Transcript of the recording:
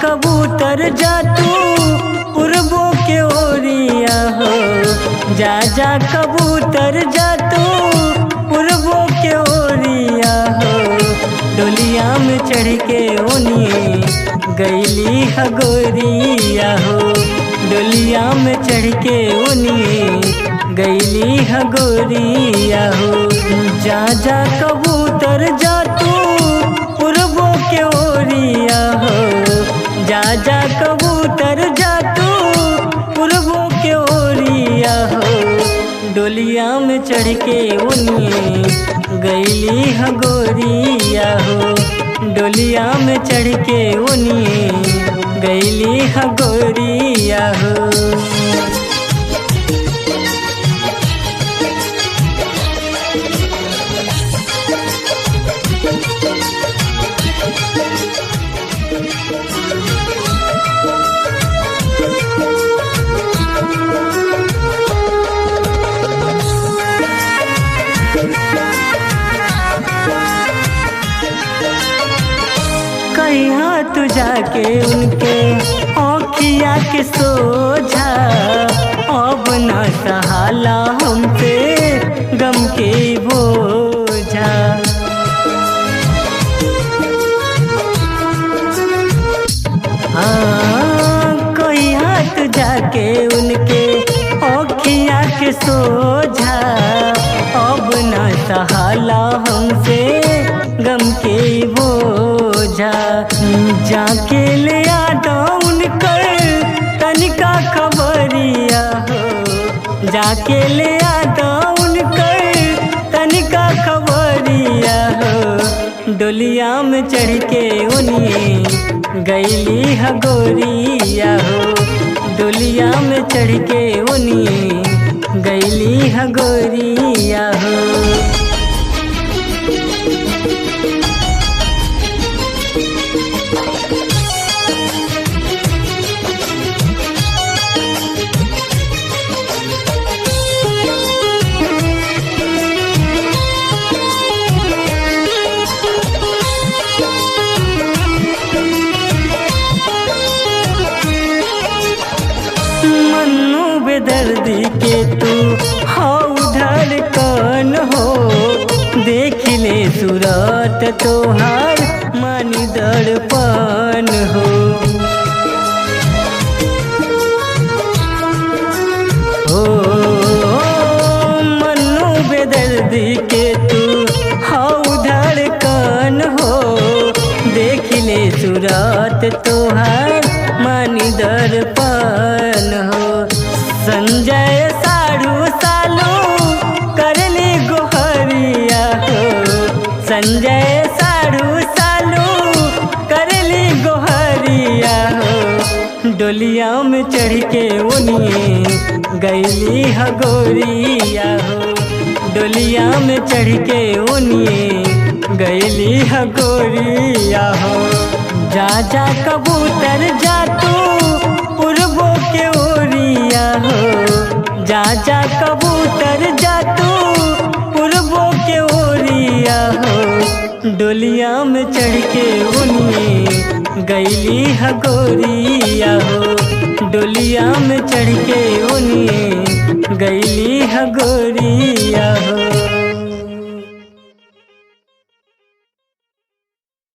कबूतर जा तू पूर्वों के ओरिया हो, जा जा कबूतर जा तू पूर्वों के ओरिया हो। डोलिया में चढ़ के ओनिए गईली हगोरिया हो, डोलिया में चढ़ के ओनिए गईली हगोरिया हो। जा जा कबूतर जा तू पूर्वों के ओरिया हो, जा जा कबूतर जा तू पूर्वों के ओरिया हो। डोलिया में चढ़ के ओनिए गईली हगोरिया हो, डोलिया में चढ़ के ओनिए गईली हगोरिया हो। कहीं तू जाके उनके औखिया के सोझा, अब न सहाला हमसे गम के बोझा। हाँ कहीं तू जाके उनके औखिया के सोझा, अब न सहाला हमसे गम के बोझा। जाके ले आता उनकर तनिका खबरिया हो, जाके ले आता उनकर तनिका खबरिया हो। डोलिया में चढ़ के उन्हें गईली हगोरिया हो, डोलिया में चढ़ के उन्हें गईली हगोरिया हो। मन्नू बेदर्दी के तू हाउ धड़कन हो, देख ले सूरत तोहार मानी दर्पण हो। मन्नू बेदर्दी के तू हाउ धड़कन हो, देख ले सूरत तोहार मानी दर्पण हो। संजय साढ़ू सालू करली गोहरिया हो, संजय साढ़ू सालू करली गोहरिया हो। डोलिया में चढ़ के उन्हें गईली हगोरिया हो, डोलिया में चढ़ के उन्हें गईली हगोरिया हो। जा जा कबूतर जा तू पूर्वों के ओरिया हो, जा जा कबूतर जा तू पूर्वों के ओरिया हो। डोलिया में चढ़ के उन्हें गईली हगोरिया हो, डोलिया में चढ़ के उन्हें गईली हगोरिया हो।